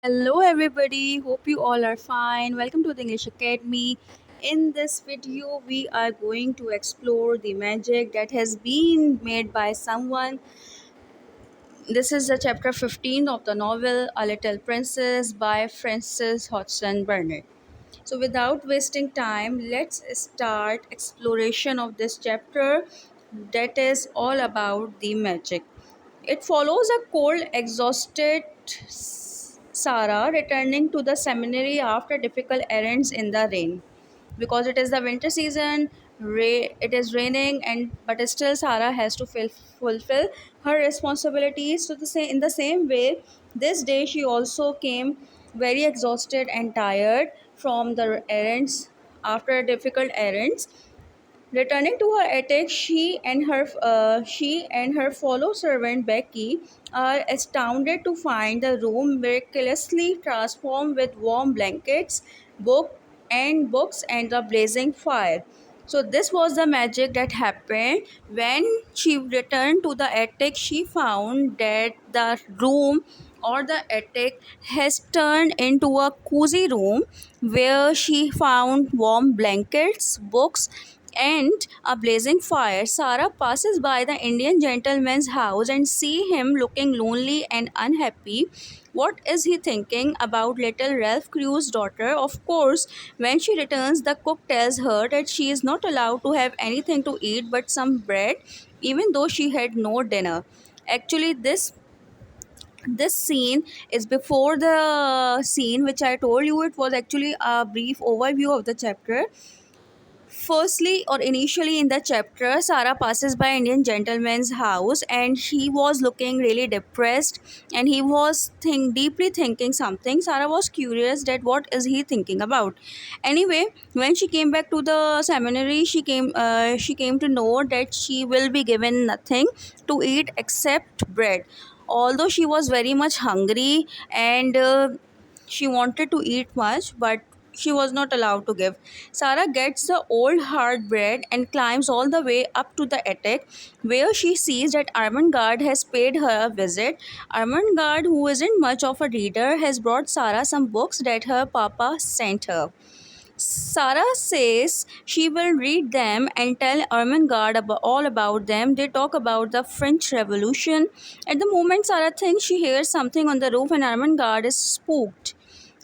Hello, everybody. Hope you all are fine. Welcome to the English Academy. In this video, we are going to explore the magic that has been made by someone. This is the chapter 15 of the novel A Little Princess by Frances Hodgson Burnett. So, without wasting time, let's start exploration of this chapter that is all about the magic. It follows a cold, exhausted Sarah returning to the seminary after difficult errands in the rain. Because it is the winter season, it is raining, and but still Sarah has to fulfill her responsibilities to in the same way. This day she also came very exhausted and tired from the errands after difficult errands. Returning to her attic, she and her fellow servant Becky are astounded to find the room miraculously transformed with warm blankets, books, and a blazing fire. So this was the magic that happened when she returned to the attic. She found that the room or the attic has turned into a cozy room where she found warm blankets, books, and a blazing fire. Sarah passes by the Indian gentleman's house and see him looking lonely and unhappy. What is he thinking about little Ralph Crew's daughter? Of course, when she returns, the cook tells her that she is not allowed to have anything to eat but some bread, even though she had no dinner. Actually, this scene is before the scene which I told you. It was actually a brief overview of the chapter. Firstly, or initially in the chapter, Sarah passes by Indian gentleman's house and he was looking really depressed and he was deeply thinking something. Sarah was curious that what is he thinking about. Anyway, when she came back to the seminary, she came to know that she will be given nothing to eat except bread. Although she was very much hungry and she wanted to eat much, but she was not allowed to give. Sarah gets the old hard bread and climbs all the way up to the attic, where she sees that Armengard has paid her a visit. Armengard, who isn't much of a reader, has brought Sarah some books that her papa sent her. Sarah says she will read them and tell Ermengarde all about them. They talk about the French Revolution. At the moment, Sarah thinks she hears something on the roof and Ermengarde is spooked.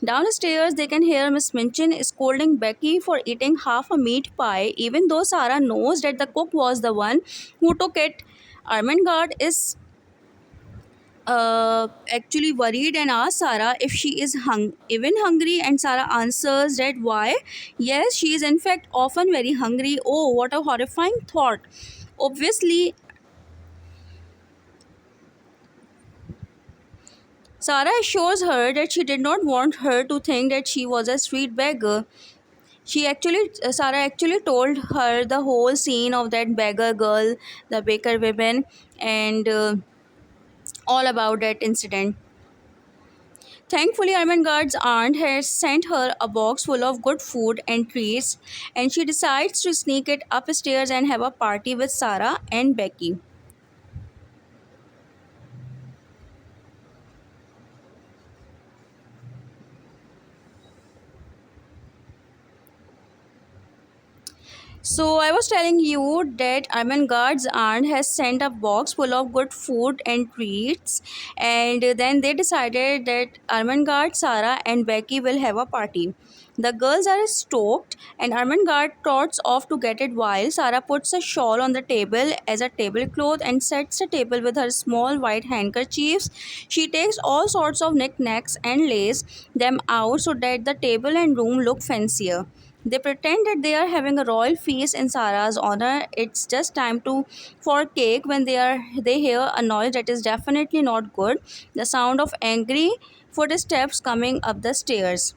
Downstairs, they can hear Miss Minchin scolding Becky for eating half a meat pie, even though Sarah knows that the cook was the one who took it. Ermengarde is actually worried and asks Sarah if she is even hungry, and Sarah answers that why? Yes, she is in fact often very hungry. Oh, what a horrifying thought. Obviously, Sarah assures her that she did not want her to think that she was a street beggar. Sarah actually told her the whole scene of that beggar girl, the baker women, and all about that incident. Thankfully, Armengard's aunt has sent her a box full of good food and treats, and she decides to sneak it upstairs and have a party with Sarah and Becky. So I was telling you that Armengard's aunt has sent a box full of good food and treats, and then they decided that Armengard, Sarah, and Becky will have a party. The girls are stoked, and Armengard trots off to get it while Sarah puts a shawl on the table as a tablecloth and sets the table with her small white handkerchiefs. She takes all sorts of knickknacks and lays them out so that the table and room look fancier. They pretend that they are having a royal feast in Sarah's honor. It's just time to for cake when they hear a noise that is definitely not good. The sound of angry footsteps coming up the stairs.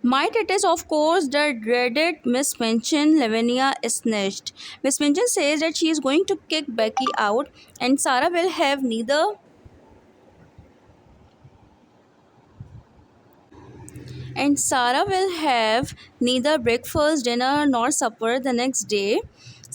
Might it is of course the dreaded Miss Minchin. Lavinia is snitched. Miss Minchin says that she is going to kick Becky out and Sarah will have neither breakfast, dinner, nor supper the next day.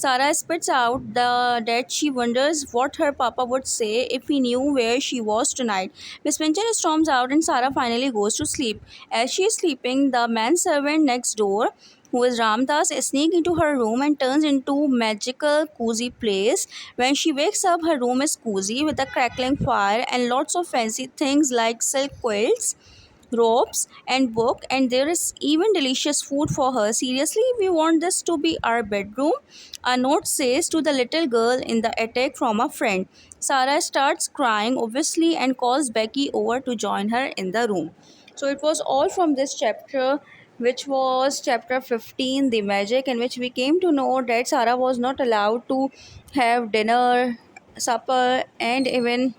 Sarah spits out that she wonders what her papa would say if he knew where she was tonight. Miss Minchin storms out and Sarah finally goes to sleep. As she is sleeping, the manservant next door, who is Ramdas, sneaks into her room and turns into magical cozy place. When she wakes up, her room is cozy with a crackling fire and lots of fancy things like silk quilts, robes and book, and there is even delicious food for her. Seriously, we want this to be our bedroom, a note says to the little girl in the attic from a friend. Sarah starts crying obviously and calls Becky over to join her in the room. So it was all from this chapter, which was chapter 15, the magic, in which we came to know that Sarah was not allowed to have dinner, supper, and even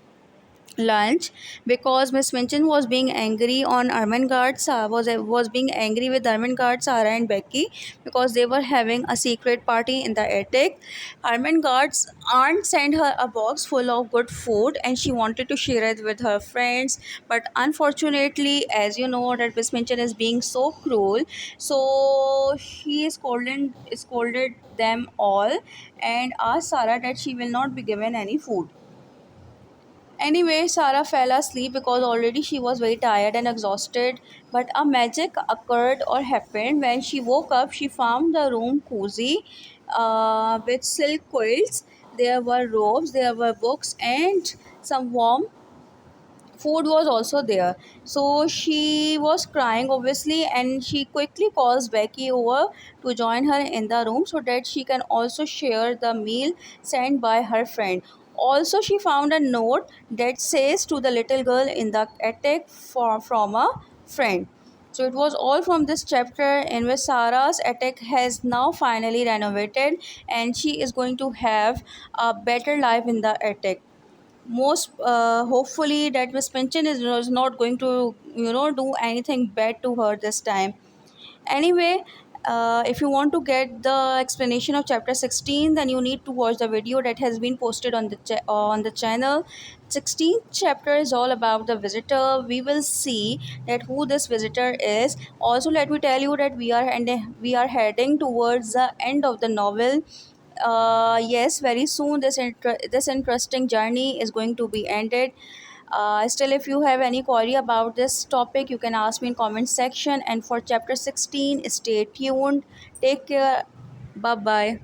lunch because Miss Minchin was being angry on Ermengarde. Was being angry with Ermengarde, Sarah, and Becky because they were having a secret party in the attic. Ermengarde's aunt sent her a box full of good food and she wanted to share it with her friends. But unfortunately, as you know, that Miss Minchin is being so cruel, so she scolded them all and asked Sarah that she will not be given any food. Anyway, Sarah fell asleep because already she was very tired and exhausted. But a magic occurred or happened. When she woke up, she found the room cozy with silk quilts. There were robes, there were books, and some warm food was also there. So she was crying obviously, and she quickly calls Becky over to join her in the room so that she can also share the meal sent by her friend. Also, she found a note that says to the little girl in the attic from a friend. So it was all from this chapter in which Sarah's attic has now finally renovated and she is going to have a better life in the attic. Most hopefully that Miss Pension is not going to do anything bad to her this time. Anyway, if you want to get the explanation of chapter 16, then you need to watch the video that has been posted on the on the channel. 16th chapter is all about the visitor. We will see that who this visitor is. Also, let me tell you that we are heading towards the end of the novel. Yes, very soon this interesting journey is going to be ended. Still, if you have any query about this topic, you can ask me in comment section. And for chapter 16, stay tuned. Take care. Bye bye.